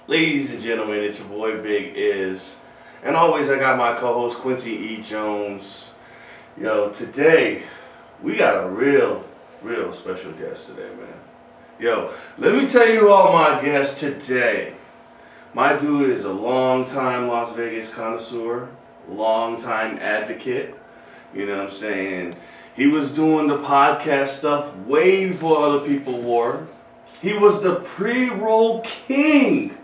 Ladies and gentlemen, it's your boy Big Iz. And always I got my co-host Quincy E. Jones. Yo, today we got a real special guest today, man. Yo, let me tell you all my guests today. My dude is a long-time Las Vegas connoisseur, long-time advocate. You know what I'm saying? He was doing the podcast stuff way before other people were. He was the pre-roll king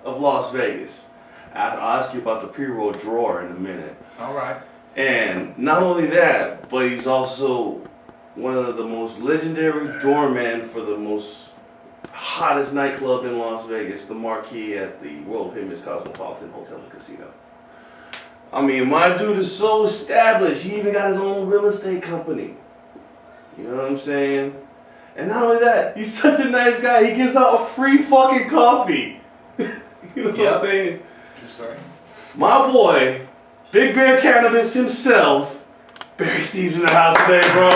of Las Vegas. I'll ask you about the pre-roll drawer in a minute. All right. And not only that, but he's also one of the most legendary doorman for the most hottest nightclub in Las Vegas, the Marquee at the world famous Cosmopolitan Hotel and Casino. I mean, my dude is so established, he even got his own real estate company. You know what I'm saying? And not only that, he's such a nice guy, he gives out free fucking coffee. You know what I'm saying? True story. My boy, Big Bear Cannabis himself, Barry Stieb's in the house today, bro.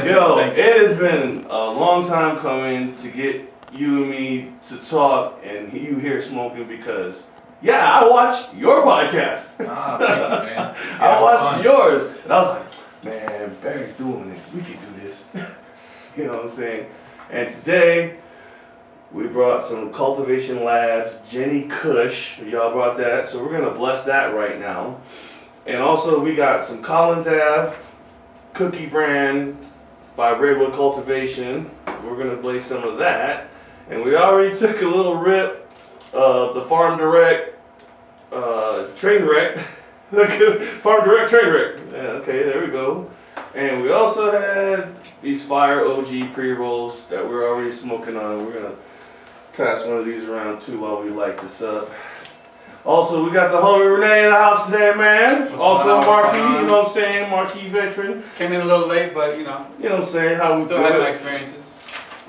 Yo, it has been a long time coming to get you and me to talk and you here smoking because, yeah, I watched your podcast. Ah, thank you, man. Yeah, I watched fun. yours, and I was like, man, Barry's doing it. We can do this. You know what I'm saying? And today, we brought some Cultivation Labs, Jenny Kush. Y'all brought that, so we're gonna bless that right now. And also, we got some Collins Ave cookie brand by Redwood Cultivation. We're gonna blaze some of that. And we already took a little rip of the Farm Direct train wreck. Farm Direct train wreck. Yeah, okay, there we go. And we also had these fire OG pre-rolls that we're already smoking on. We're gonna pass one of these around too while we light this up. Also, we got the homie Renee in the house today, man. What's also going on? Marquee, you know what I'm saying? Marquee veteran. Came in a little late, but You know what I'm saying? How we still do had my it. experiences.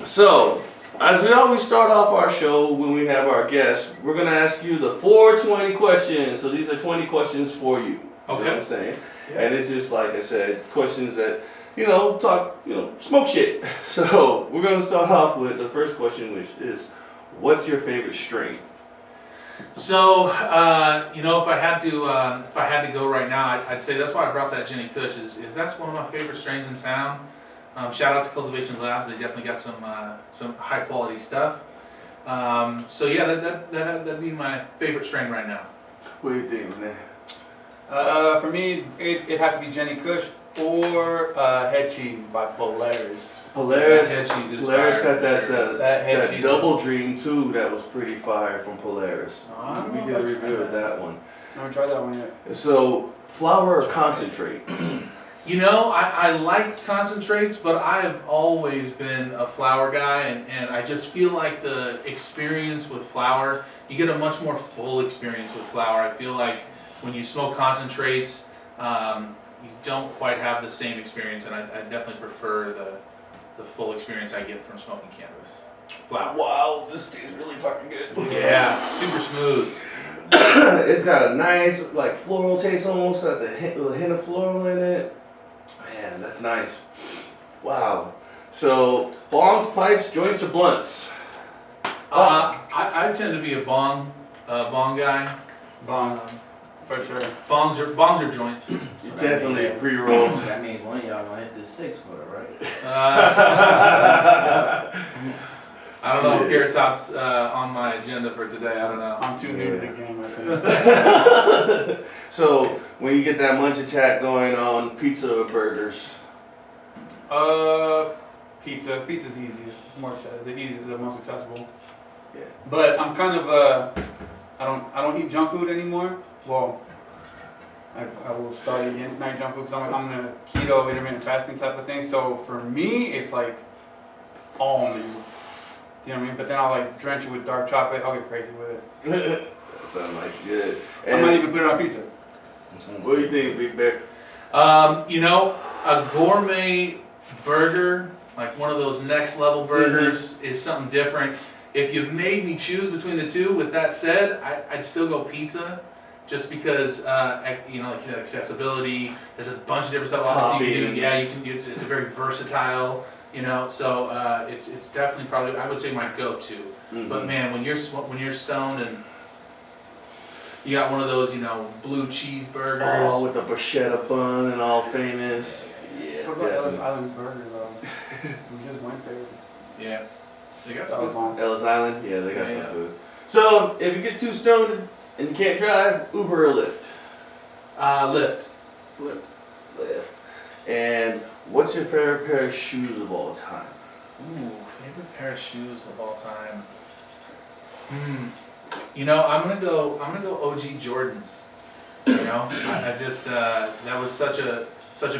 So, as we always start off our show when we have our guests, we're gonna ask you the 420 questions. So these are 20 questions for you. You know what I'm saying? Yeah. And it's just like I said, questions that, smoke shit. So we're gonna start off with the first question, which is, what's your favorite strain? So, if I had to go right now, I'd say that's why I brought that Jenny Kush. Is that's one of my favorite strains in town. Shout out to Cultivation Labs. They definitely got some high quality stuff. So yeah, that'd be my favorite strain right now. What do you think, Renee? For me, it'd have to be Jenny Kush or Head Cheese by Polaris. Polaris, Head cheese is Polaris fire, got that for sure. That head that cheese double dream too. That was pretty fire from Polaris. Oh, I don't We know did a if I review tried of that one. I haven't tried that one yet. So flower or concentrate? I like concentrates, but I have always been a flower guy, and I just feel like the experience with flower, you get a much more full experience with flower. I feel like when you smoke concentrates, you don't quite have the same experience, and I definitely prefer the full experience I get from smoking cannabis. Flower. Wow, this tastes really fucking good. Yeah, super smooth. It's got a nice like floral taste almost at the hint with a hint of floral in it. Man, that's nice. Wow. So bongs, pipes, joints, or blunts? I tend to be a bong guy. Bong, for sure. Bongs are joints. You definitely pre-rolls. That means one of y'all gonna hit this 6-footer, right? I don't know if Carrot Top's on my agenda for today. I don't know. I'm too new to the game, I think. So when you get that munch attack going on, pizza or burgers? Pizza. Pizza's easiest. The most accessible. Yeah. But I'm kind of I don't eat junk food anymore. Well, I will start again tonight junk food because I'm in a keto intermittent fasting type of thing. So for me, it's like almonds. You know what I mean? But then I'll like drench it with dark chocolate. I'll get crazy with it. That sounds like good. I might even put it on pizza. What do you think, Big Bear? A gourmet burger, like one of those next level burgers, is something different. If you made me choose between the two, with that said, I'd still go pizza, just because like you said, accessibility. There's a bunch of different stuff. Obviously, you can do. Yeah, you can. It's a very versatile You know, so it's definitely probably, I would say, my go-to. Mhm. But man, when you're stoned and you got one of those, you know, blue cheeseburgers. Oh, with the bruschetta bun and all famous. Yeah, What about Ellis definitely. Island Burger though? We just went there. Yeah, they got That some was good stuff. on. Ellis Island, yeah, they got Yeah, some yeah. food. So, if you get too stoned and you can't drive, Uber or Lyft? Lyft. Lyft. And what's your favorite pair of shoes of all time? Ooh, favorite pair of shoes of all time. You know, I'm gonna go OG Jordans. You know, I just that was such a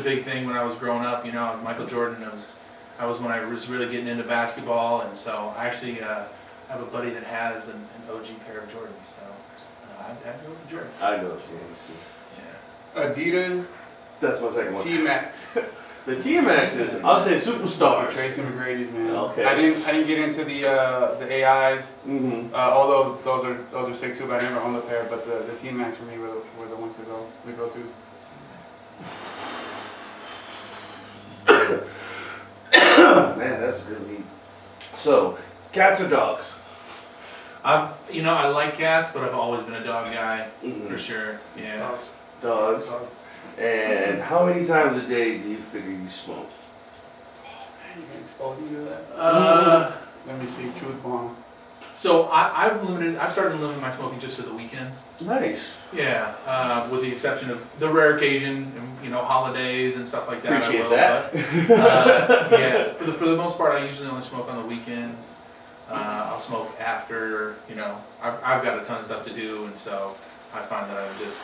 big thing when I was growing up. You know, Michael Jordan. I was when I was really getting into basketball, and so I actually have a buddy that has an OG pair of Jordans. So I'd go with Jordan. I go with James. Yeah. Adidas That's my second one. T-Max. The TMXs, I'll say superstars. Tracy McGrady's, man. Okay. I didn't get into the AIs. Mm-hmm. All those are sick too, but I never owned a pair. But the T-Max for me were the ones to go to. Man, that's really. So, cats or dogs? You know, I like cats, but I've always been a dog guy Mhm. for sure. Yeah. Dogs. Dogs. And how many times a day do you figure you smoke? Man, you can expose me to that. Let me see. Truth bomb. So I've started limiting my smoking just to the weekends. Nice. Yeah, with the exception of the rare occasion, you know, holidays and stuff like that. Appreciate I will, that. But, yeah, for the most part, I usually only smoke on the weekends. I'll smoke after, you know, I've got a ton of stuff to do, and so I find that I'm just.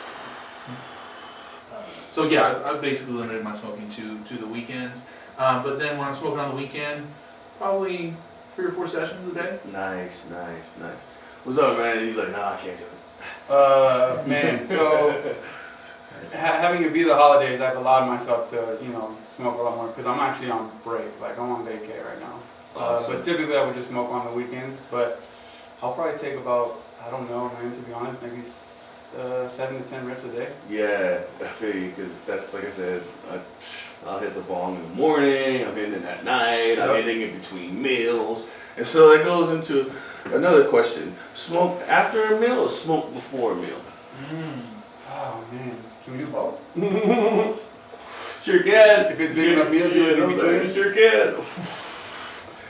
So yeah, I've basically limited my smoking to the weekends. But then when I'm smoking on the weekend, probably 3 or 4 sessions a day. Nice. What's up, man? He's like, nah, I can't do it. Man, so having it be the holidays, I've allowed myself to, you know, smoke a lot more because I'm actually on break. Like I'm on vacay right now. Awesome. But typically I would just smoke on the weekends. But I'll probably take about, I don't know, man, to be honest, maybe 7 to 10 reps a day. Yeah, I feel you, because that's, like I said, I'll hit the bong in the morning, I'm hitting it at night, I'm hitting it between meals. And so that goes into another question. Smoke after a meal or smoke before a meal? Oh man, can we do both? Sure can. If it's big enough meal, do it in between. Sure can.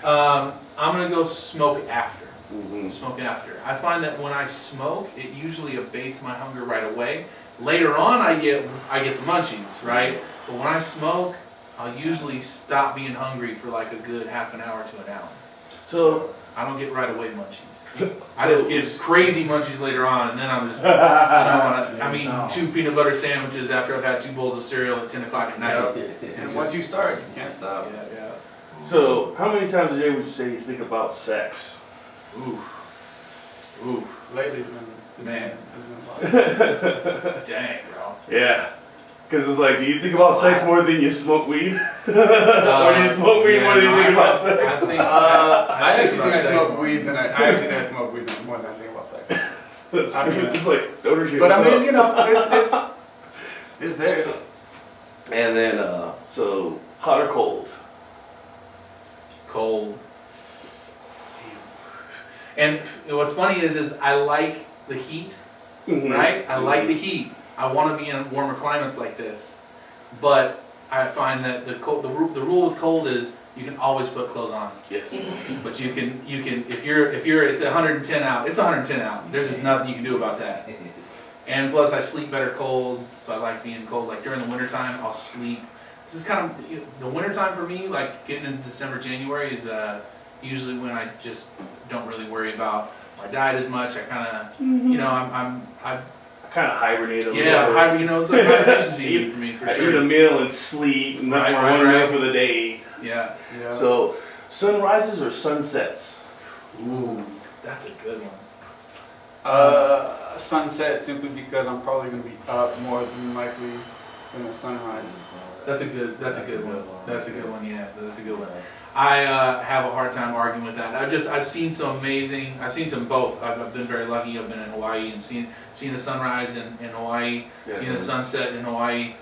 I'm gonna go smoke after. Mm-hmm. Smoke after. I find that when I smoke, it usually abates my hunger right away. Later on, I get the munchies, right? But when I smoke, I'll usually stop being hungry for like a good half an hour to an hour. So, I don't get right away munchies. I just get crazy munchies later on, and then I'm just, I'm eating 2 peanut butter sandwiches after I've had 2 bowls of cereal at 10 o'clock at night. And once you start, you can't stop. Yeah. so how many times a day would you say you think about sex? Ooh, Lately, it's been man. it's been a lot. Dang, bro. Yeah. Because it's like, do you think about sex more than you smoke weed? Or do you smoke weed more than you think about sex? I actually think I sex smoke more. weed than I actually think I smoke weed more than I think about sex. That's I mean, true. It's like stoner shit. But I mean, What's you know, it's there. up? And then, so, hot or cold? Cold. And what's funny is I like the heat, right? I like the heat. I want to be in warmer climates like this, but I find that the rule with cold is you can always put clothes on. Yes. But you can if you're it's 110 out. It's 110 out. There's just nothing you can do about that. And plus, I sleep better cold, so I like being cold. Like during the wintertime, I'll sleep. This is kind of the wintertime for me. Like getting into December, January is usually when I just don't really worry about my diet as much. I kind of, you know, I Kind of hibernate a little bit. you know, it's like hibernation season for me for I eat a sure. meal and sleep, and that's my one meal for the day. Yeah. Yeah. So, sunrises or sunsets? Ooh, that's a good one. Sunset simply because I'm probably gonna be up more than likely than a sunrise. That's a good one. That's a good one. Yeah, that's a good one. I have a hard time arguing with that. I've seen some amazing. I've seen some both. I've been very lucky. I've been in Hawaii and seen the sunrise in Hawaii, seen the sunset in Hawaii.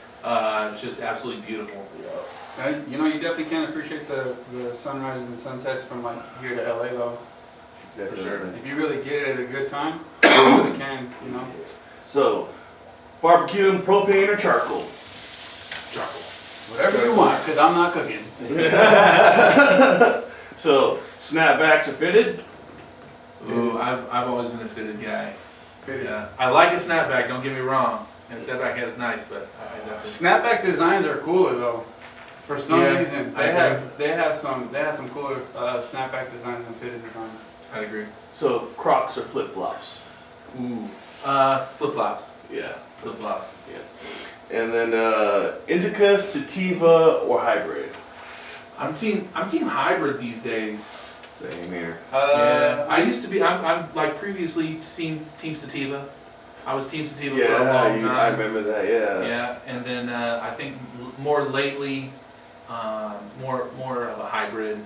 just absolutely beautiful. You know, you definitely can appreciate the sunrises and sunsets from like here to LA though. For sure. If you really get it at a good time, you really can, you know. So, barbecue and propane or charcoal? Charcoal. Whatever you want, because I'm not cooking. So, snapbacks are fitted? Ooh, I've always been a fitted guy. Fitted. Yeah. I like a snapback, don't get me wrong. And a snapback hat is nice, but I definitely... Snapback designs are cooler though. For some Yeah, reason, I agree. they have some cooler snapback designs than fitted designs. I agree. So, Crocs or flip-flops? Ooh. Flip-flops. Yeah. Flip-flops. And then, indica, sativa, or hybrid? I'm team hybrid these days. Same here. Yeah. I used to be, I'm like previously team sativa. I was team sativa for a long time. I remember that, yeah. Yeah, and then I think more lately, more of a hybrid.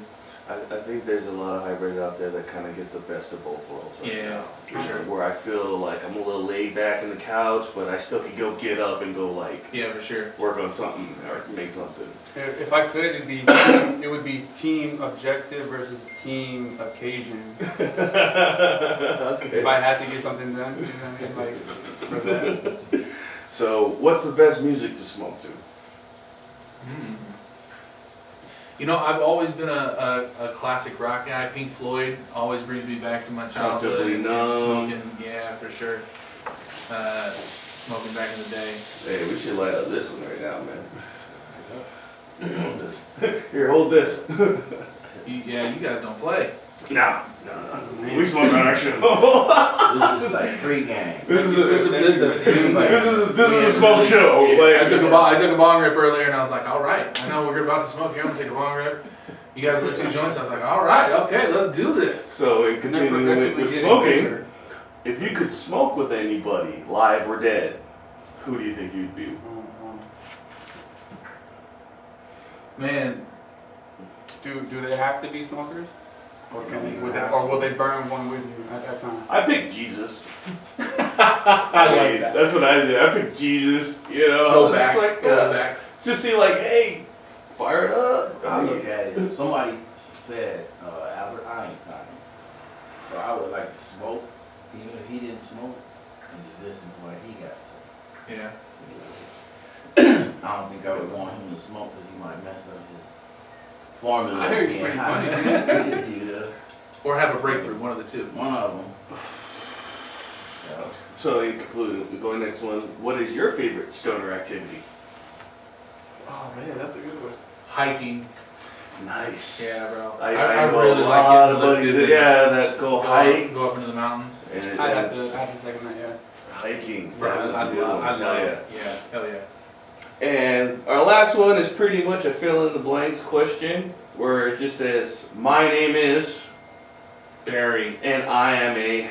I think there's a lot of hybrids out there that kind of get the best of both worlds right Yeah, now. for sure. Where I feel like I'm a little laid back in the couch, but I still can go get up and go like Yeah, for sure. work on something or make something. If I could, it would be team objective versus team occasion. Okay. If I had to get something done, you know what I mean? Like, for that. So, what's the best music to smoke to? You know, I've always been a classic rock guy. Pink Floyd always brings me back to my childhood. Comfortably And numb. smoking, yeah, for sure. Smoking back in the day. Hey, we should light up this one right now, man. Here, hold this. Here, hold this. Yeah, you guys don't play. No. We smoke on our show. This is like pre-game. This is This a smoke show. Like, I took a bong rip earlier, and I was like, all right, I know we're about to smoke here. I'm gonna take a bong rip. You guys lit 2 joints. I was like, all right, okay, let's do this. So, in And they're continuing progressively with getting smoking, bigger. if you could smoke with anybody, live or dead, who do you think you'd be? Man, Do they have to be smokers? Or will they burn one with you at that time? I picked Jesus. I like that. That's what I did. I picked Jesus. You know, Go I was back, just like, go back. just see like, hey, fire it up. I look at it. Somebody said Albert Einstein. So I would like to smoke, even if he didn't smoke, and just listen to what he got to say. Yeah. I don't think I would want him to smoke because he might mess up his formula. I heard he's pretty funny. Yeah, Or have a breakthrough, one of the two. one of them. So in conclusion, we go next one. What is your favorite stoner activity? Oh man, that's a good one. Hiking. Nice. Yeah, bro. I I know really a like lot it. of buddies that, yeah, that go hike. Go up into the mountains. And I have that's to second that, yeah. hiking. Bro, Yeah, that's I a good one. love Hell yeah. it. Yeah, hell yeah. And our last one is pretty much a fill in the blanks question where it just says, my name is Barry. and I am a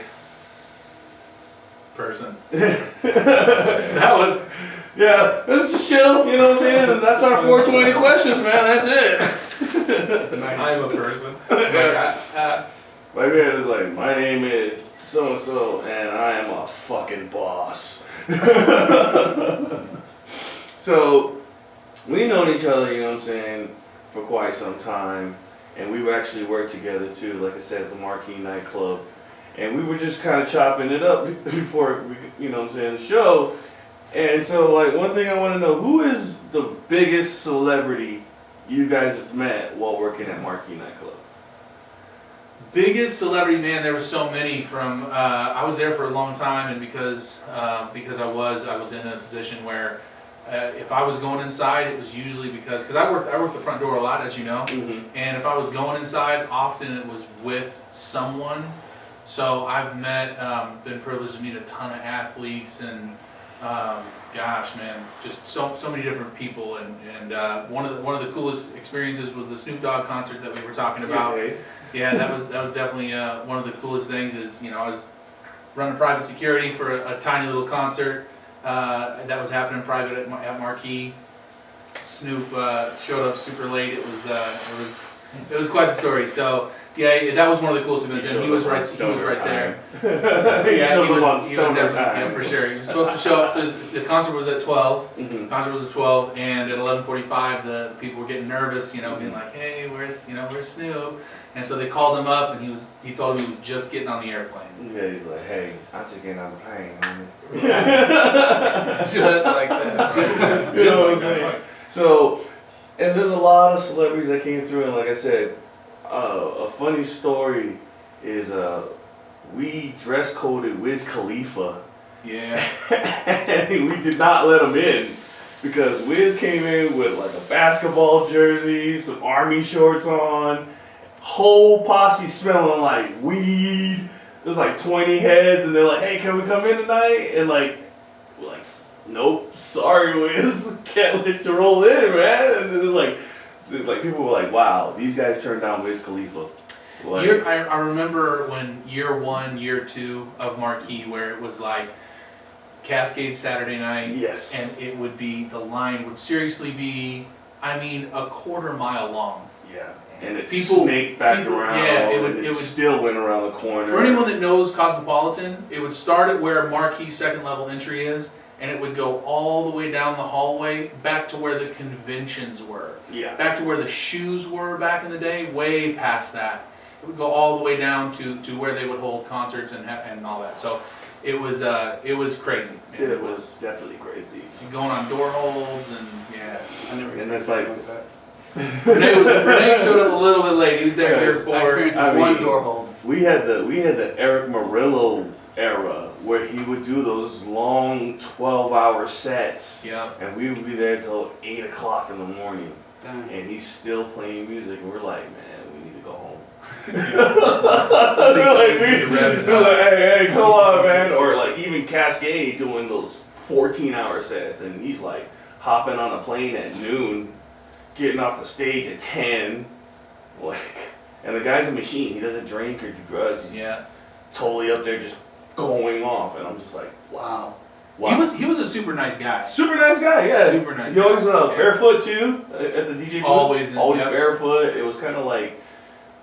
Person. yeah, That was. let's just chill, you know what I'm saying? And that's our 420 questions, man, that's it. I'm a person. My man is like, my name is so and so and I am a fucking boss. So, we've known each other, you know what I'm saying, for quite some time. And we've actually worked together too, like I said, at the Marquee nightclub. And we were just kind of chopping it up before, you know what I'm saying, the show. And so, like, one thing I want to know, who is the biggest celebrity you guys have met while working at Marquee nightclub? Biggest celebrity, man, there were so many from, I was there for a long time, and because I was in a position where if I was going inside, it was usually because I worked the front door a lot, as you know, Mm-hmm. and if I was going inside, often it was with someone. So I've been privileged to meet a ton of athletes, and gosh, man, just so many different people, and one of the coolest experiences was the Snoop Dogg concert that we were talking about. Okay. Yeah, that was definitely one of the coolest things. Is, you know, I was running private security for a tiny little concert that was happening private at Marquee. Snoop showed up super late. It was It was quite the story. So yeah, that was one of the coolest events, and he was right there. Yeah, he was definitely, yeah, for sure. He was supposed to show up. So the concert was at 12. Mhm. Concert was at 12, and at 11:45, the people were getting nervous, being like, "Hey, where's Snoop?" And so they called him up, and he told him he was just getting on the airplane. Yeah, he's like, hey, I'm just getting on the plane, homie. Just like that. You know what I'm saying? So, and there's a lot of celebrities that came through, and like I said, a funny story is we dress coded Wiz Khalifa. Yeah. And we did not let him in because Wiz came in with like a basketball jersey, some army shorts on, whole posse smelling like weed. There's like 20 heads, and they're like, "Hey, can we come in tonight?" And we're like, "Nope, sorry, Wiz, can't let you roll in, man." And it's like people were like, "Wow, these guys turned down Wiz Khalifa." Like, I remember when year 1, year 2 of Marquee, where it was like Cascade Saturday night, yes, and it would be, the line would seriously be, a quarter mile long. yeah, and it snaked back around. Yeah, it would still went around the corner. For anyone that knows Cosmopolitan, it would start at where Marquee second level entry is, and it would go all the way down the hallway back to where the conventions were. Yeah. Back to where the shoes were back in the day, way past that. It would go all the way down to where they would hold concerts and all that. So it was crazy. Man. It was definitely crazy. Going on door holds and yeah. And it's like that. Renee showed up a little bit late. He was there Yeah, here for. I experienced one door hold. we had the Eric Murillo era where he would do those long 12-hour sets. Yeah. And we would be there till 8 o'clock in the morning. Damn. And he's still playing music, and we're like, man, we need to go home. Something's always need to wrap it we're up. like, hey, come on, man. Or like even Cascade doing those 14-hour sets, and he's like hopping on a plane at noon, getting off the stage at 10. Like, and the guy's a machine. He doesn't drink or do drugs. He's totally up there just going off, and I'm just like, wow. He was a super nice guy. Super nice guy, yeah. Super nice He always guy. barefoot too at the DJ booth. Always yep. Barefoot. It was kind of like,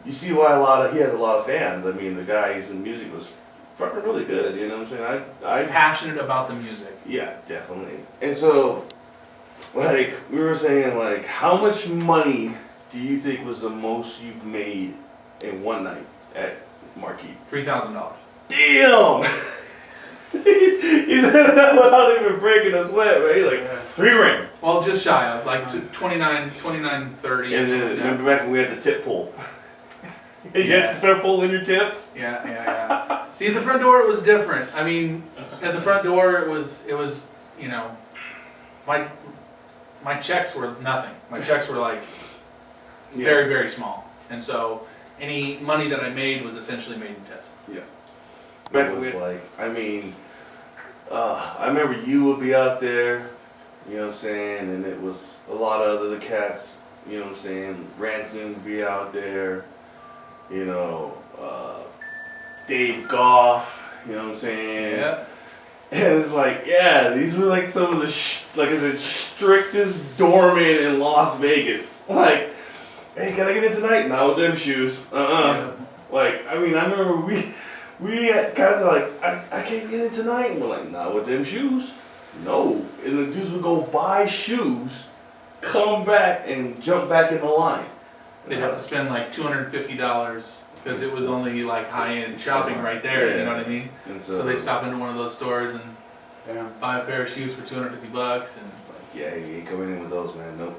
you see why he has a lot of fans. I mean, the guys in music was fucking really good. You know what I'm saying? I Passionate about the music. yeah, definitely. And so, like we were saying, like how much money do you think was the most you've made in one night at Marquee? $3,000. Damn. He said that without even breaking a sweat, right? He's like, 3 ring. Well, just shy of like 29.30. And then remember back when we had the tip pull? You had to start pulling your tips? Yeah. See, at the front door it was different. I mean, at the front door it was my checks were nothing. My checks were like very, very small. And so any money that I made was essentially made in tips. Yeah. It was like, I mean, I remember you would be out there, you know what I'm saying, and it was a lot of other cats, you know what I'm saying, Ransom would be out there, you know, Dave Goff, you know what I'm saying. Yeah. And it's like, yeah, these were like some of the, like I said, strictest doormen in Las Vegas. Like, hey, can I get in tonight? Not with them shoes. Yeah. Like, I mean, I remember we had guys are like, I can't get in tonight. And we're like, not with them shoes. No. And the dudes would go buy shoes, come back, and jump back in the line. They'd have to spend like $250 because it was only like high-end shopping right there, Yeah. you know what I mean? And So they'd stop into one of those stores and Damn. buy a pair of shoes for $250 and like, yeah, you ain't coming in with those, man. Nope.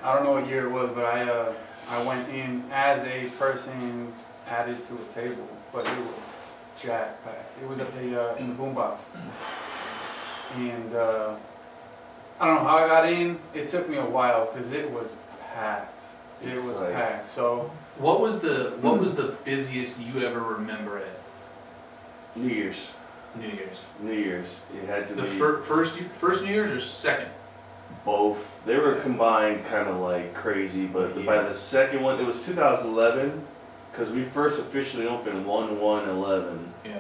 I don't know what year it was, but I went in as a person added to a table, but it was jack packed. It was at the in the boombox, and I don't know how I got in. It took me a while because it was packed. It It's was like- packed. So What was the busiest you ever remember at New Year's. New Year's? New Year's. It had to The be first New Year's or second? both. They were combined kind of like crazy, but by the second one, it was 2011, because we first officially opened 1/1/11, Yeah.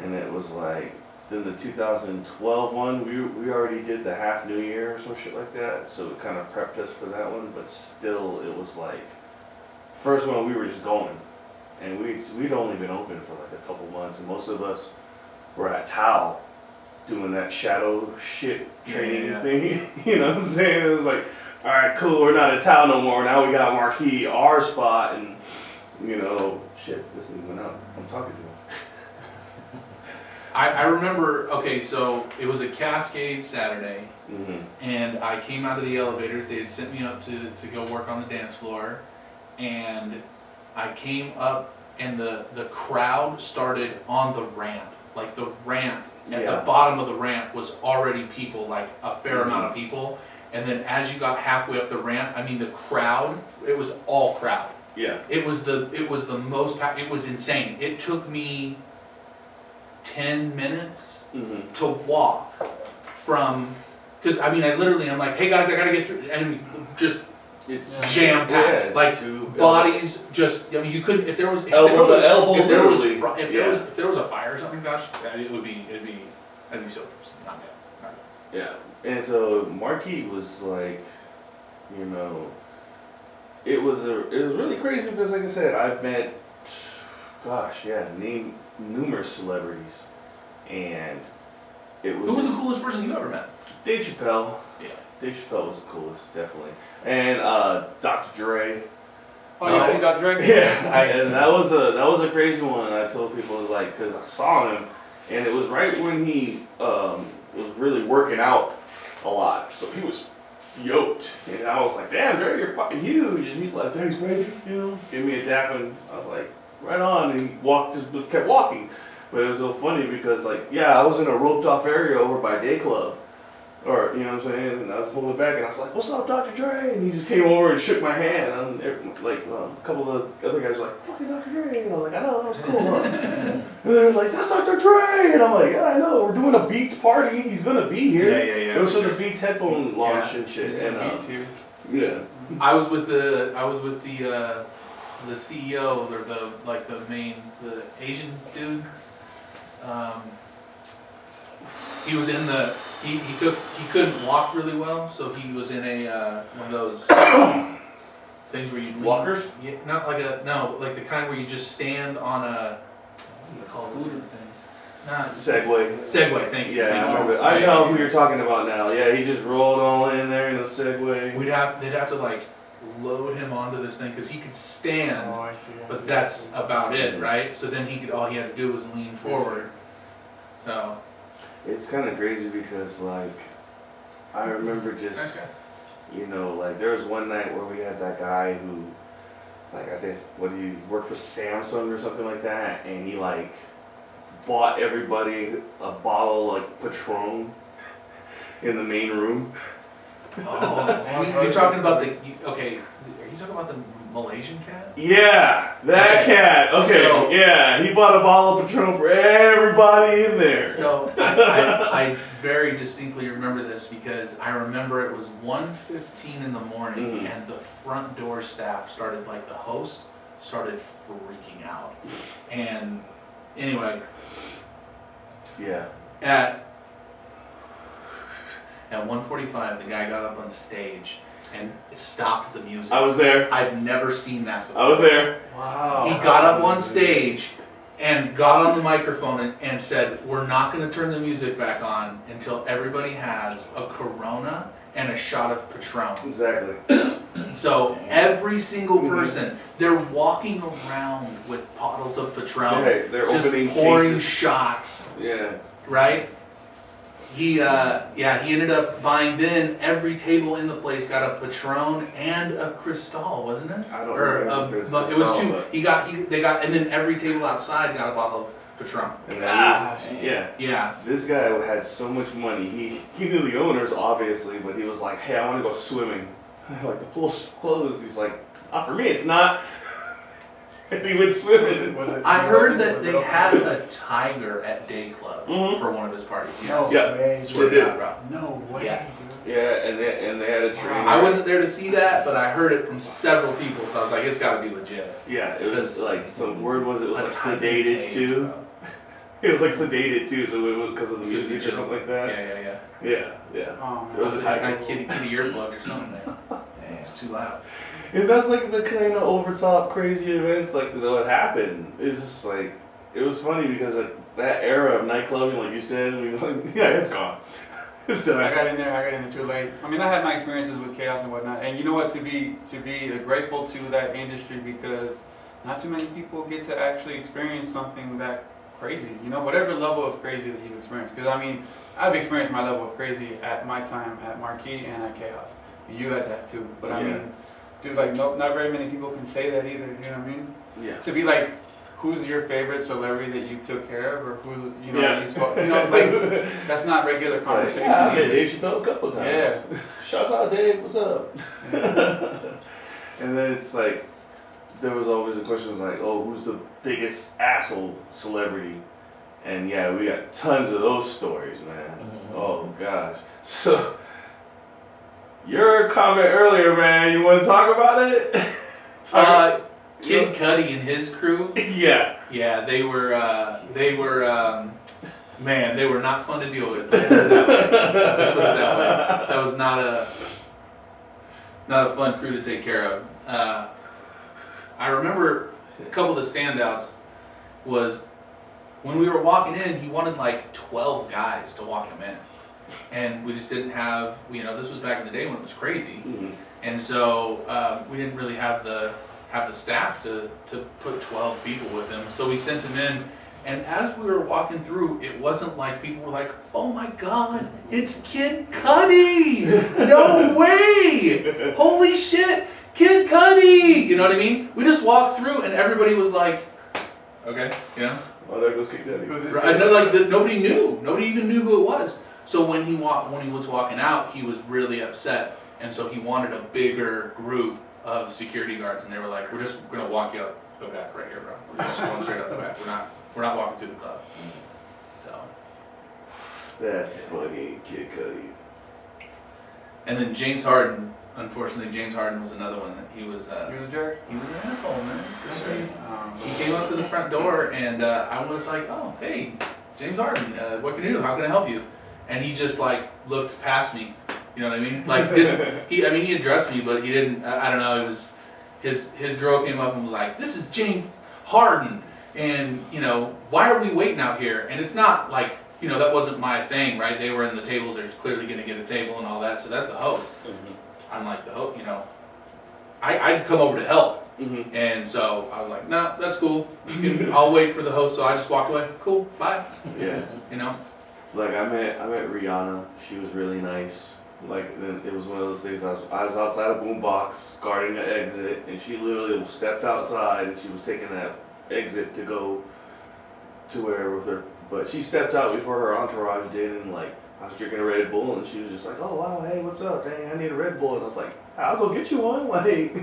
and it was like, then the 2012 one, we already did the half New Year or some shit like that, so it kind of prepped us for that one, but still, it was like first one we were just going, and we'd only been open for like a couple months, and most of us were at Tao doing that shadow shit training thing. You know what I'm saying? It was like, all right, cool, we're not at Tao no more. Now we got Marquee, our spot, and you know, shit, this thing went out. I'm talking to him. I remember, okay, so it was a Cascade Saturday, and I came out of the elevators. They had sent me up to go work on the dance floor, and I came up, and the crowd started on the ramp. Like the ramp, at the bottom of the ramp was already people, like a fair amount of people. And then as you got halfway up the ramp, I mean the crowd, it was all crowd. Yeah. It was the most, it was insane. It took me 10 minutes to walk from, because I mean I'm like, hey guys, I gotta get through, and just it's jam packed, like bodies just, I mean you couldn't, if there was elbow to elbow, if there was a fire or something, gosh, it'd be so not bad. Yeah, and so Marquee was like, you know, it was really crazy because like I said, I've met, numerous celebrities, and it was. Who was the coolest person you ever met? Dave Chappelle. Yeah. Dave Chappelle was the coolest, definitely. And Dr. Dre. Oh, you think Dr. Dre? Yeah, and that was a crazy one. I told people like, cause I saw him, and it was right when he was really working out a lot, so he was yoked, and I was like, damn, Dre, you're fucking huge. And he's like, thanks, baby. You know, give me a dap, and I was like, right on. And he kept walking. But it was so funny because, like, I was in a roped off area over by Day Club. Or, you know what I'm saying? And I was pulling back and I was like, what's up, Dr. Dre? And he just came over and shook my hand. And a couple of the other guys were like, fucking Dr. Dre. And I'm like, I know, that was cool, huh? And they were like, that's Dr. Dre. And I'm like, yeah, I know. We're doing a Beats party. He's going to be here. Yeah. It was for the Beats headphone launch and shit. And, Beats here. Yeah. I was with the CEO, or the Asian dude. He was in he couldn't walk really well, so he was in a one of those things where you walkers. Yeah, not like like the kind where you just stand on a, what do you call it? Things. Nah, Segway. Thank you. Yeah, I remember. I know who you're talking about now. Yeah, he just rolled all in there in a Segway. They'd have to like load him onto this thing because he could stand, Oh, I see. but that's about it, right? So then all he had to do was lean forward. So it's kind of crazy because like I remember just you know, like there was one night where we had that guy who, like, I guess he worked for Samsung or something like that, and he like bought everybody a bottle like Patron in the main room. Oh, you're talking about are you talking about the Malaysian cat? Yeah, that cat. Okay, so, yeah, he bought a bottle of Patron for everybody in there. So I very distinctly remember this because I remember it was 1:15 in the morning and the front door staff started, like the host, started freaking out. And anyway, at 1:45 the guy got up on stage and stopped the music. I was there. I've never seen that before. I was there. Wow. He got up on stage and got on the microphone and said, we're not going to turn the music back on until everybody has a Corona and a shot of Patron. Exactly. So every single person, they're walking around with bottles of Patron, they're just opening pouring cases. shots. Yeah. Right? He ended up buying, then every table in the place got a Patron and a Cristal, wasn't it? I don't remember. It was two. They got, and then every table outside got a bottle of Patron. And this guy had so much money. He knew the owners obviously, but he was like, hey, I want to go swimming. Like the pool's closed. He's like, for me it's not. And he went swimming. I heard that they had a tiger at Day Club for one of his parties. Yes. No way. Swear to God, bro. No way. Yes. Yeah, and they had a trainer. I wasn't there to see that, but I heard it from several people, so I was like, it's got to be legit. Yeah, it was like some word was it was like sedated cage, too. Bro. It was like sedated too, so it was because of the music or something like that. Yeah. Yeah. Oh, It was a Like tiger. kitty earplugs or something, man. It's too loud. And that's like the kind of overtop crazy events like that happened. It's just like, it was funny because that era of nightclubbing, like you said, we like, yeah, it's gone. It's done. I got in there too late. I mean, I had my experiences with chaos and whatnot, and you know what? To be grateful to that industry, because not too many people get to actually experience something that crazy. You know, whatever level of crazy that you've experienced. Because I mean, I've experienced my level of crazy at my time at Marquee and at Chaos. And you guys have too. But I mean, dude, like, not very many people can say that either. You know what I mean? Yeah. To be like, who's your favorite celebrity that you took care of, or who's, you know, you spoke, you know, like, that's not regular conversation. Like, yeah, I met Dave Chappelle a couple times. Yeah. Shouts out Dave, what's up? Yeah. And then it's like, there was always a question like, oh, who's the biggest asshole celebrity? And yeah, we got tons of those stories, man. Mm-hmm. Oh gosh. So, your comment earlier, man, you want to talk about it? Kid Cudi and his crew. Yeah. Yeah, they were man, they were not fun to deal with. Let's put it that way. That was not a fun crew to take care of. I remember a couple of the standouts was when we were walking in, he wanted like 12 guys to walk him in. And we just didn't have, you know, this was back in the day when it was crazy. Mm-hmm. And so we didn't really have the staff to put 12 people with him. So we sent him in, and as we were walking through, it wasn't like people were like, oh my God, it's Kid Cudi! No way! Holy shit, Kid Cudi! You know what I mean? We just walked through and everybody was like, okay, you know? Oh, there goes Kid Cudi. I know, like, nobody knew. Nobody even knew who it was. So when he was walking out, he was really upset. And so he wanted a bigger group of security guards, and they were like, we're just gonna walk you out the back right here, bro. We're just going straight out the back. We're not walking through the club. So That's funny, Kid Cudi. and then James Harden, unfortunately James Harden was another one that he was He was a jerk. he was an asshole, man. For sure. He He came up to the front door and I was like, oh, hey, James Harden, what can I do? How can I help you? And he just like looked past me. You know what I mean? Like, he addressed me, but he didn't, I don't know, it was, his girl came up and was like, this is James Harden, and, you know, why are we waiting out here? And it's not like, you know, that wasn't my thing, right? They were in the tables, they're clearly going to get a table and all that, so that's the host. Mm-hmm. I'm like the host, you know, I'd come over to help. Mm-hmm. And so I was like, no, that's cool. I'll wait for the host. So I just walked away. Cool, bye. Yeah. You know? Like I met Rihanna. She was really nice. Like then it was one of those things. I was outside a boombox guarding the exit, and she literally stepped outside, and she was taking that exit to go to wherever with her. But she stepped out before her entourage did, and like I was drinking a Red Bull, and she was just like, "Oh wow, hey, what's up? Dang, I need a Red Bull." And I was like, "I'll go get you one." Like,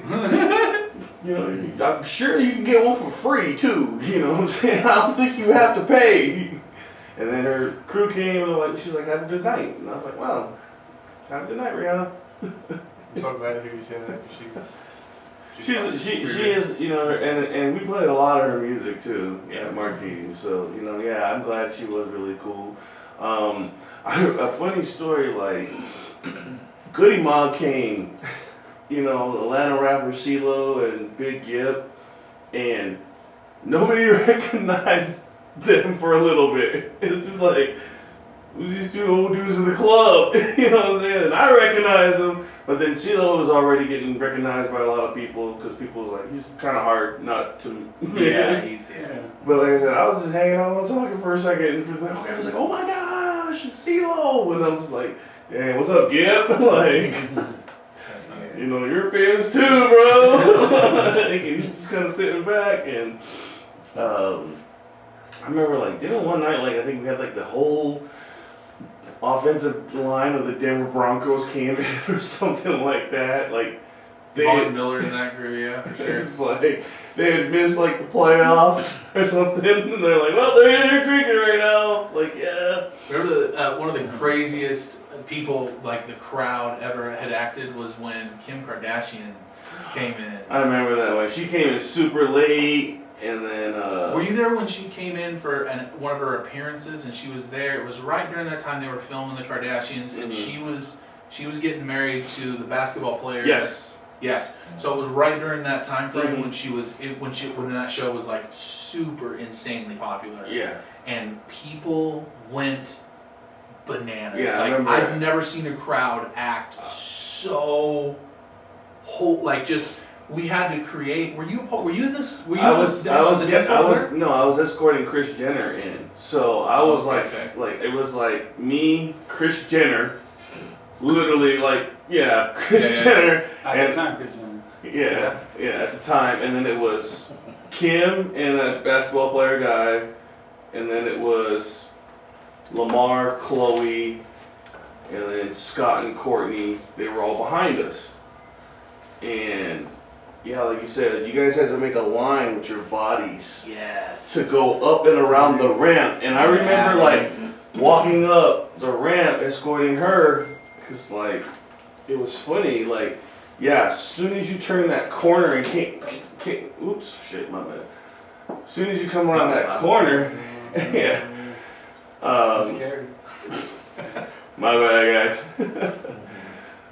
you know, I'm sure you can get one for free too. You know what I'm saying? I don't think you have to pay. And then her crew came and like, she's like, "Have a good night." And I was like, "Wow, have a good night, Rihanna." I'm so glad to hear you say that. She is, you know, and we played a lot of her music too at Marquee. So, you know, yeah, I'm glad she was really cool. A funny story, like, Goody Mob came, you know, Atlanta rapper CeeLo and Big Gip, and nobody recognized them for a little bit. It's just like, who's these two old dudes in the club? You know what I'm saying? And I recognize them, but then CeeLo was already getting recognized by a lot of people because people was like, he's kind of hard not to miss. But like I said, I was just hanging out and talking for a second, and people like, I was like, oh my gosh, it's CeeLo! And I'm just like, hey, what's up, Gip? Like, you know, you're famous too, bro. He's just kind of sitting back, and I remember like, didn't one night, like, I think we had like the whole offensive line of the Denver Broncos came in or something like that. Like, Von Miller in that crew, yeah, for sure. It's like they had missed like the playoffs or something, and they're like, well, they're in there drinking right now. Like, yeah. Remember one of the craziest people, like the crowd ever had acted was when Kim Kardashian came in. I remember that one. She came in super late, and then. Were you there when she came in for one of her appearances? And she was there. It was right during that time they were filming the Kardashians, and she was getting married to the basketball players. Yes. Yes. So it was right during that time frame Mhm. when that show was like super insanely popular. Yeah. And people went bananas. Yeah, I like remember I've that. never seen a crowd act so like just we had to create. Were you in this? Were you I on was the dance floor there? no, I was escorting Chris Jenner in. So I was Okay. like it was like me, Chris Jenner, literally like Chris Jenner At and the time, Christian. yeah, at the time, and then it was Kim and that basketball player guy, and then it was Lamar, Chloe, and then Scott and Courtney. They were all behind us, and yeah, like you said, you guys had to make a line with your bodies Yes. to go up and around the ramp. And I remember like walking up the ramp, escorting her, because like it was funny. Like, yeah, as soon as you turn that corner and oops, shit, my bad. As soon as you come around that corner, yeah. Scary. My bad, guys.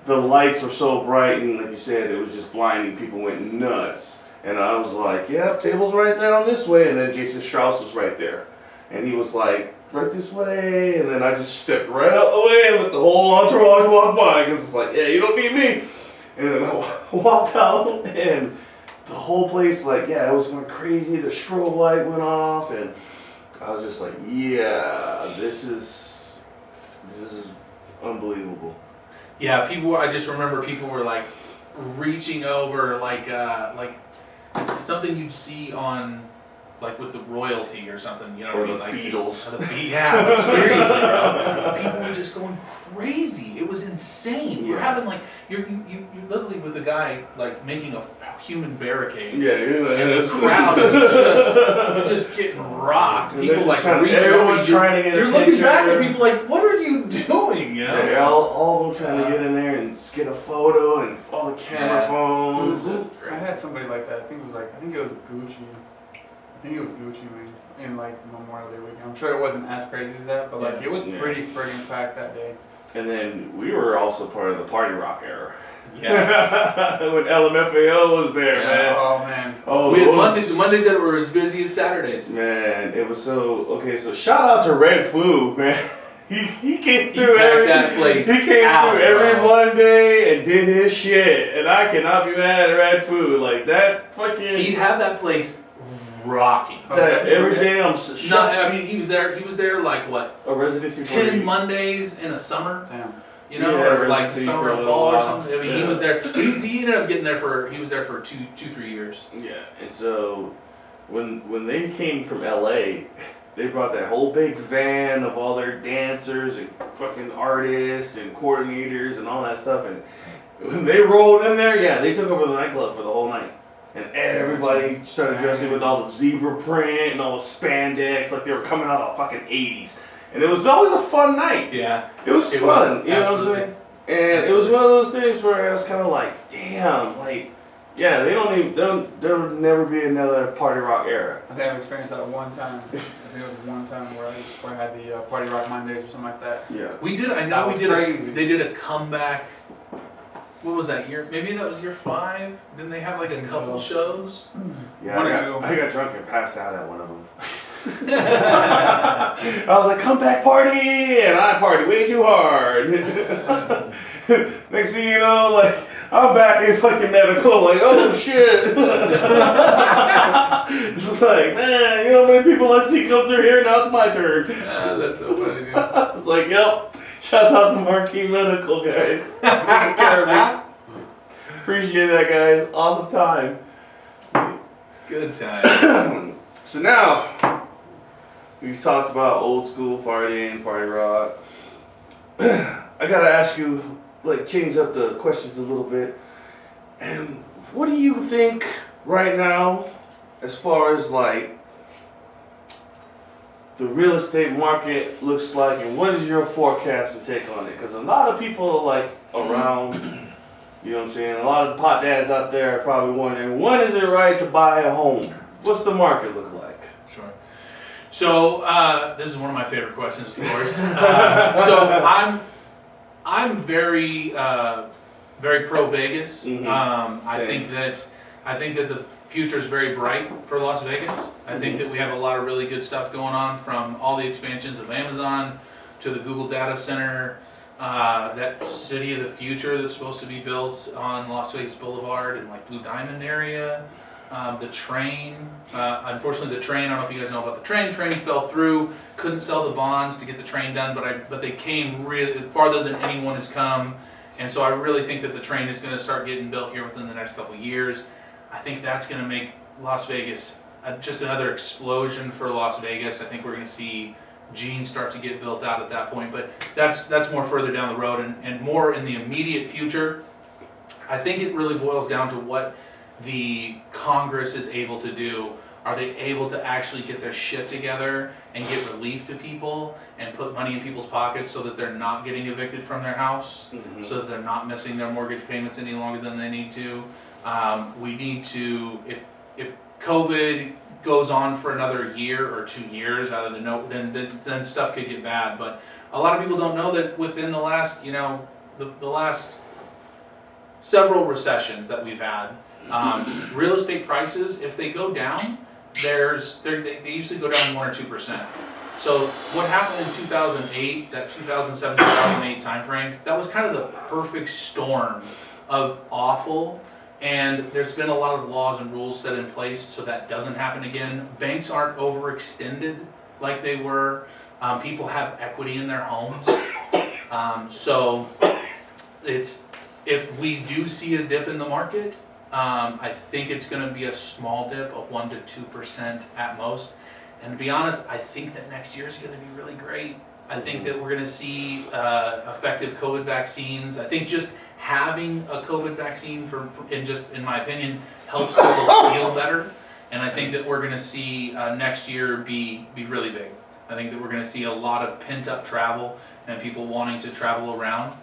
The lights were so bright, and like you said, it was just blinding. People went nuts. And I was like, yep, table's right there on this way. And then Jason Strauss was right there. And he was like, right this way. And then I just stepped right out the way and let the whole entourage walk by. Because it's like, yeah, you don't need me. And then I walked out, and the whole place, like, yeah, it was going crazy. The strobe light went off. And I was just like, yeah, this is unbelievable. Yeah, I just remember people were like reaching over, like something you'd see on, like with the royalty or something, you know what I mean? Like Beatles. Like seriously, bro. People were just going crazy. It was insane. We're Yeah. having like you're literally with the guy like making a human barricade. Yeah, And the crowd is just getting rocked. And People they're like just reaching everyone over. trying to get a You're looking picture. back at people like, what are you doing? You know? Yeah, all of them trying to get in there and get a photo and all the camera Yeah. phones. I had somebody like that. I think it was Gucci. I think it was Gucci, man, in like Memorial Day weekend. I'm sure it wasn't as crazy as that, but like Yeah. it was Yeah. pretty friggin' packed that day. And then we were also part of the party rock era. Yes. When LMFAO was there, Yeah. man. Oh man. Oh, We had those- Mondays that were as busy as Saturdays. Man, it was so okay. So shout out to Red Foo, man. He came through packed every that place He came out, through every bro. Monday and did his shit, and I cannot be mad at Red Foo. Like that fucking. He'd have that place rocking. That every day I'm No, I mean he was there like what? a residency for 10 you. Mondays in a summer, Damn. you know, Yeah, or like residency summer for a or little fall or while. something. I mean, he Yeah. was there, but he ended up getting there he was there for 2-3 years. Yeah, and so when they came from LA, they brought that whole big van of all their dancers and fucking artists and coordinators and all that stuff, and when they rolled in there, yeah, they took over the nightclub for the whole night. And everybody started dressing with all the zebra print and all the spandex like they were coming out of the fucking 80s. And it was always a fun night. Yeah. It was It fun, was, you know what I'm absolutely. saying? And it was one of those things where I was kind of like, damn, like, yeah, there'll never be another party rock era. I think I've experienced that one time. I think it was one time where I had the Party Rock Mondays or something like that. Yeah. We did. I That know we was did. crazy. They did a comeback. What was that year? Maybe that was year 5. Didn't they have like a think couple so. shows? Yeah, One or I two. got drunk and passed out at one of them. I was like, come back party, and I party way too hard. Next thing you know, like, I'm back in fucking medical, like, oh shit. It's like, man, you know how many people I see come through here, now it's my turn. That's so funny, dude. It's like, yep, shouts out to Marquee Medical, guys. Taking care of me. Appreciate that, guys. Awesome time. Good time. So now, we've talked about old school partying, party rock. I gotta ask you, like, change up the questions a little bit. And what do you think right now, as far as like the real estate market looks like, and what is your forecast and take on it? Because a lot of people are like around, you know what I'm saying? A lot of pot dads out there are probably wondering, when is it right to buy a home? What's the market look like? Sure. So this is one of my favorite questions, of course. So I'm very very pro Vegas. Mhm. I Same. think that the future is very bright for Las Vegas. I think that we have a lot of really good stuff going on, from all the expansions of Amazon to the Google data center, that city of the future that's supposed to be built on Las Vegas Boulevard and like Blue Diamond area. The train, unfortunately the train, I don't know if you guys know about the train fell through, couldn't sell the bonds to get the train done, but they came really farther than anyone has come. And so I really think that the train is going to start getting built here within the next couple of years. I think that's going to make Las Vegas just another explosion for Las Vegas. I think we're going to see Gene start to get built out at that point, but that's more further down the road and more in the immediate future. I think it really boils down to what the Congress is able to do. Are they able to actually get their shit together and get relief to people and put money in people's pockets so that they're not getting evicted from their house, so that they're not missing their mortgage payments any longer than they need to? We need to, if COVID goes on for another year or 2 years out of then stuff could get bad. But a lot of people don't know that within the last, the last several recessions that we've had, real estate prices, if they go down, they usually go down 1 or 2%. So what happened in 2008, that 2007, 2008 timeframe, that was kind of the perfect storm of awful. And there's been a lot of laws and rules set in place so that doesn't happen again. Banks aren't overextended like they were. People have equity in their homes. So if we do see a dip in the market, I think it's going to be a small dip of 1 to 2% at most. And to be honest, I think that next year is going to be really great. I think that we're going to see effective COVID vaccines. I think just having a COVID vaccine, in my opinion, helps people feel better. And I think that we're going to see next year be really big. I think that we're going to see a lot of pent-up travel and people wanting to travel around.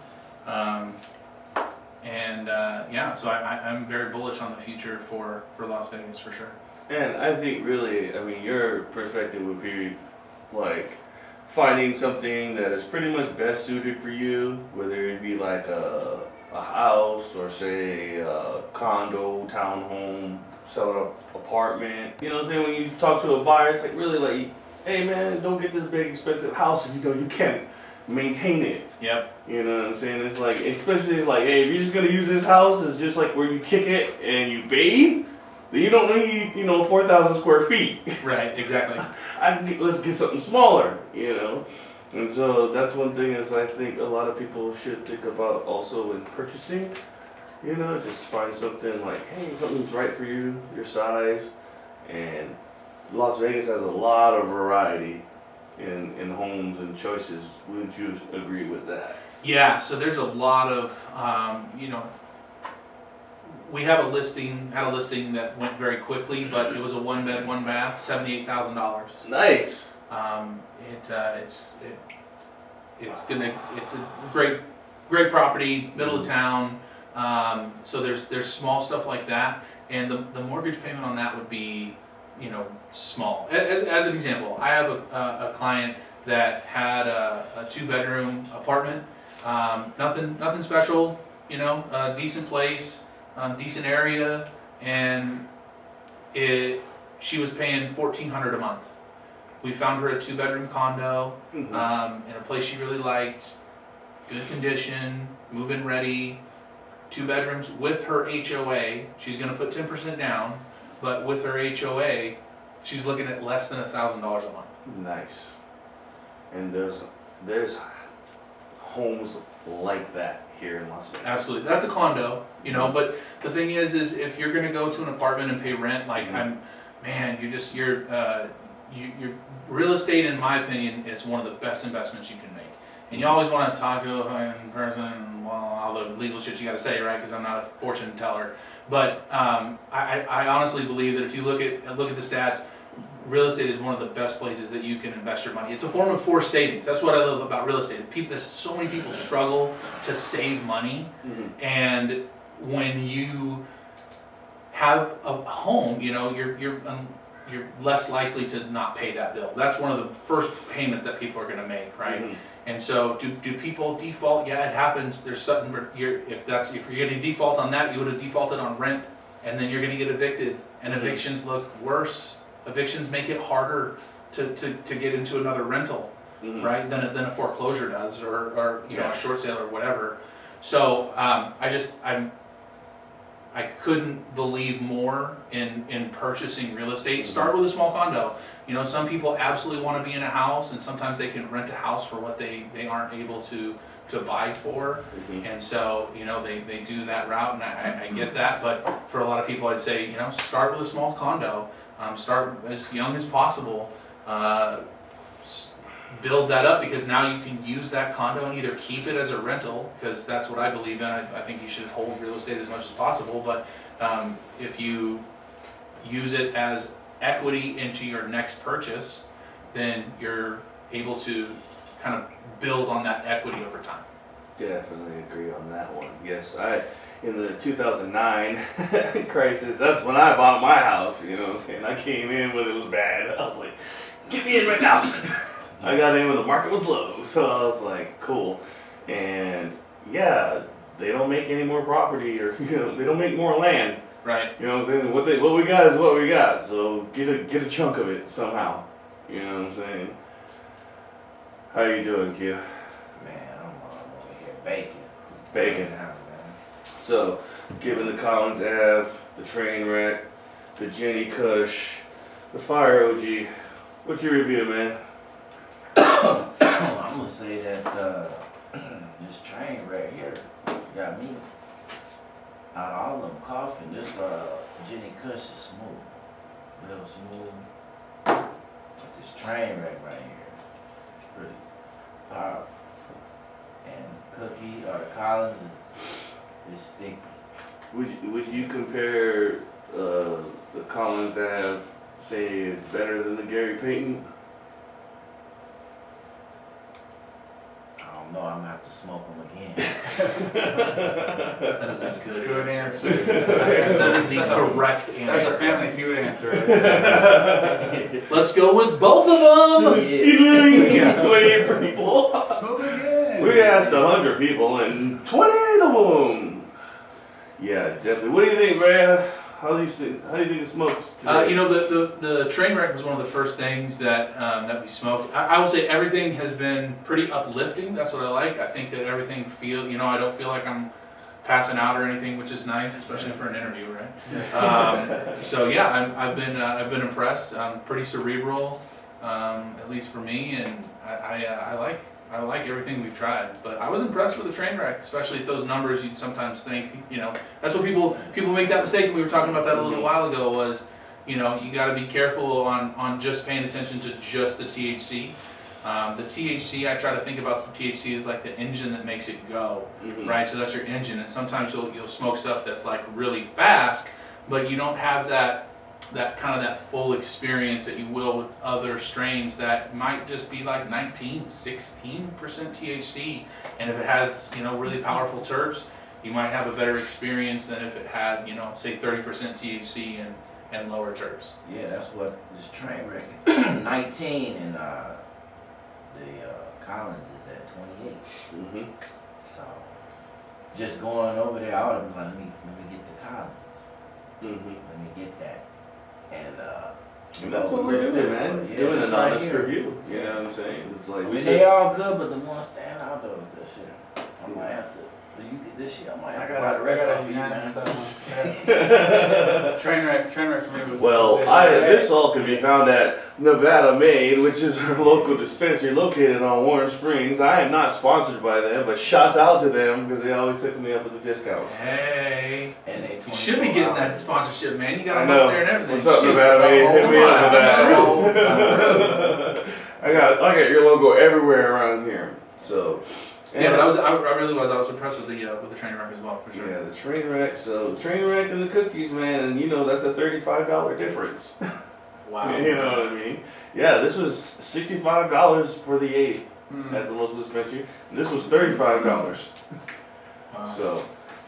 So I'm very bullish on the future for Las Vegas for sure. And I think really, I mean, your perspective would be like finding something that is pretty much best suited for you, whether it be like a house or say a condo, townhome, sell an apartment. You know what I'm saying? When you talk to a buyer, it's like really like, hey man, don't get this big expensive house if you can't maintain it. Yep. You know what I'm saying? It's like, especially like, hey, if you're just gonna use this house, it's just like where you kick it and you bathe, then you don't need, 4,000 square feet. Right, exactly. Let's get something smaller, And so that's one thing is I think a lot of people should think about also in purchasing. Just find something like, hey, something's right for you, your size. And Las Vegas has a lot of variety in homes and choices. Wouldn't you agree with that? Yeah, so there's a lot of, we had a listing that went very quickly, but it was a 1 bed, 1 bath, $78,000. Nice. It's a great property, middle of town. So there's small stuff like that, and the mortgage payment on that would be, small. As an example, I have a client that had a 2-bedroom apartment, nothing special, a decent place, decent area, and she was paying $1,400 a month. We found her a 2-bedroom condo, in a place she really liked, good condition, move-in ready, 2 bedrooms with her HOA. She's going to put 10% down, but with her HOA, she's looking at less than $1,000 a month. Nice. And there's homes like that here in Las Vegas. Absolutely, that's a condo, But the thing is if you're going to go to an apartment and pay rent, like your real estate, in my opinion, is one of the best investments you can make. And you always want to talk to a person, and all the legal shit you got to say, right? Because I'm not a fortune teller. But I honestly believe that if you look at the stats, real estate is one of the best places that you can invest your money. It's a form of forced savings. That's what I love about real estate. There's so many people struggle to save money, and when you have a home, you're less likely to not pay that bill. That's one of the first payments that people are going to make, right? Mhm. And so, do people default? Yeah, it happens. There's something. If you're going to default on that, you would have defaulted on rent, and then you're going to get evicted. And evictions look worse. Evictions make it harder to get into another rental, right? Than a foreclosure does, or you know, a short sale or whatever. So I couldn't believe more in purchasing real estate. Start with a small condo. You know, some people absolutely want to be in a house, and sometimes they can rent a house for what they aren't able to buy for. And so, you know, they do that route, and I get that. But for a lot of people, I'd say, you know, start with a small condo. Start as young as possible. Build that up, because now you can use that condo and either keep it as a rental, because that's what I believe in. I think you should hold real estate as much as possible, but if you use it as equity into your next purchase, then you're able to kind of build on that equity over time. Definitely agree on that one. Yes, in the 2009 crisis, that's when I bought my house, you know what I'm saying? I came in when it was bad. I was like, get me in right now. I got in when the market was low, so I was like, cool. And yeah, they don't make any more property, or you know, they don't make more land. Right. You know what I'm saying? What we got is what we got. So get a chunk of it somehow. You know what I'm saying? How you doing, Q? Man, I'm over here baking. Bacon. Now, man. So, given the Collins Ave, the train wreck, the Jenny Cush, the fire OG, what's your review, man? I'm gonna say that this train right here got me. Out of all of them coughing, this Jenny Cush is smooth, real smooth. But this train wreck right here is pretty powerful. And Cookie or Collins is sticky. Would you compare the Collins Ave, say it's better than the Gary Payton? No, I'm gonna have to smoke them again. That is a Good answer. That is the correct That's answer. a Family Feud answer. Let's go with both of them. Yeah, 28 people. Smoke again. We asked 100 people and 28 of them. Yeah, definitely. What do you think, Brad? How do you think it smokes today? You know, the train wreck was one of the first things that we smoked. I will say everything has been pretty uplifting. That's what I like. I think that everything you know, I don't feel like I'm passing out or anything, which is nice, especially for an interview, right? So yeah, I've been impressed. Pretty cerebral, at least for me, and I like everything we've tried. But I was impressed with the train wreck, especially at those numbers. You'd sometimes think, you know, that's what people make that mistake. And we were talking about that a little while ago. Was, you know, you got to be careful on just paying attention to just the THC. The THC, I try to think about the THC as like the engine that makes it go, right? So that's your engine. And sometimes you'll smoke stuff that's like really fast, but you don't have that full experience that you will with other strains that might just be like 16% THC. And if it has, you know, really powerful terps, you might have a better experience than if it had, you know, say 30% THC and lower terps. Yeah, that's what this train wreck. 19 and the Collins is at 28. So just going over there, I would have been like, let me get the Collins. Let me get that. And that's what we're doing, man. Yeah, Doing an honest right review. You know what I'm saying? It's like I mean, they all good, but the one stand out though is this year. I might have to. You get this year, I might have to buy the rest of you, man. Train wreck for me was. well, this all can be found at Nevada Made, which is our local dispensary located on Warren Springs. I am not sponsored by them, but shouts out to them because they always hook me up with the discounts. Hey, And they you should be getting that sponsorship, man. You got I them know. up there and everything. What's up, Shoot. Nevada Made? Hit me up, Come Nevada. I got your logo everywhere around here. So. Yeah, but I really was impressed with the train wreck as well, for sure. Yeah, the train wreck. So train wreck and the cookies, man, and you know that's a $35 difference. Wow. You know what I mean? Yeah, this was $65 for the 8th at the local dispensary. And this was $35. Wow. So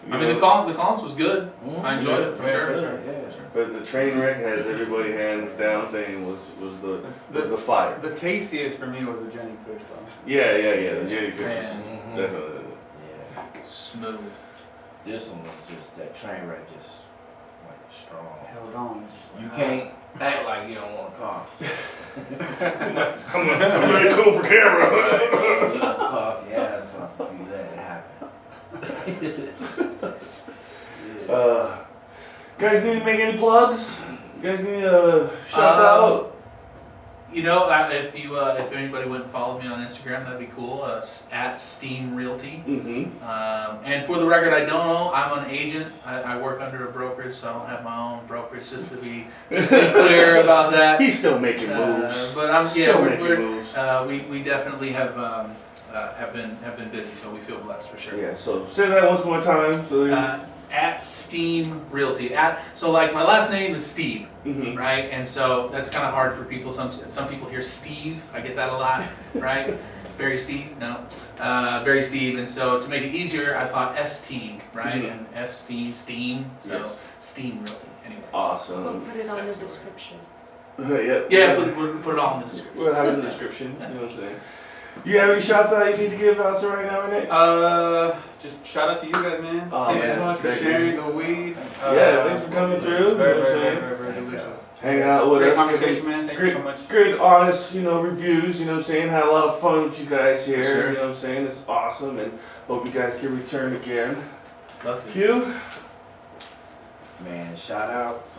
I mean, the Collins was good. I enjoyed it for Yeah, sure. for sure. Yeah. But the train wreck has everybody hands down saying was the fire. The tastiest for me was the Jenny Kush though. Yeah. The Jenny Kush is Man. definitely. Yeah. Smooth. This one was just that train wreck, just like strong. Held on. You can't act like you don't want to cough. I'm really cool for camera. You don't cough your ass off if you let it happen. Guys need to make any plugs? You guys need shouts out? You know, if anybody went and followed me on Instagram, that'd be cool. At Steam Realty. Mm-hmm. And for the record, I don't know. I'm an agent. I work under a brokerage, so I don't have my own brokerage. Just to be clear about that. He's still making moves. But I'm Still making moves. we definitely have been busy, so we feel blessed for sure. Yeah. So say that once more time. So. At Steam Realty. So like my last name is Stieb, Mm-hmm. right? And so that's kind of hard for people. Some people hear Steve. I get that a lot, right? Barry Stieb? No. Barry Stieb. And so to make it easier, I thought S-Team, right? Mhm. And S-Team, Steam. So Yes. Steam Realty. Anyway. Awesome. We'll put it on the description. Yep. Yeah, put it all in the description. We'll have it in the description. You know what I'm saying? You have any shouts out you need to give out to right now, Renee? Just shout out to you guys, man. Oh, Thank you man. so much for Thank sharing the weed. Yeah, thanks for coming through. It's very, You know what I'm very, saying? very, very delicious. Hanging out with Great us. conversation, man. Thank you so much. Good, honest, reviews, you know what I'm saying? Had a lot of fun with you guys here, Sure. you know what I'm saying? It's awesome, and hope you guys can return again. Love to. Q? Man, shout outs.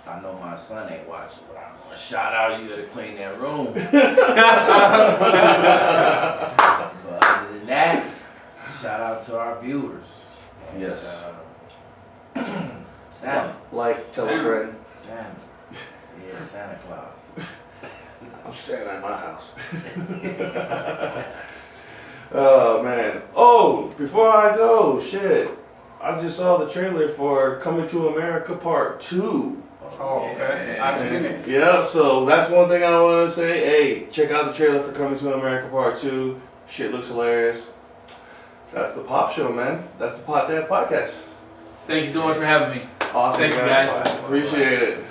I know my son ain't watching, but I'm gonna shout out you to clean that room. But other than that, shout out to our viewers. And, Yes. Santa. Like, tell a friend. Santa. Yeah, Santa Claus. I'm staying at my house. Oh, man. Oh, before I go, shit. I just saw the trailer for Coming to America Part 2. Oh, okay. I haven't seen it. Yep, so that's one thing I want to say. Hey, check out the trailer for Coming to America Part 2. Shit looks hilarious. That's the Pop Show, man. That's the Pot Dad Podcast. Thank you so much for having me. Awesome, Thank you, guys. Appreciate it.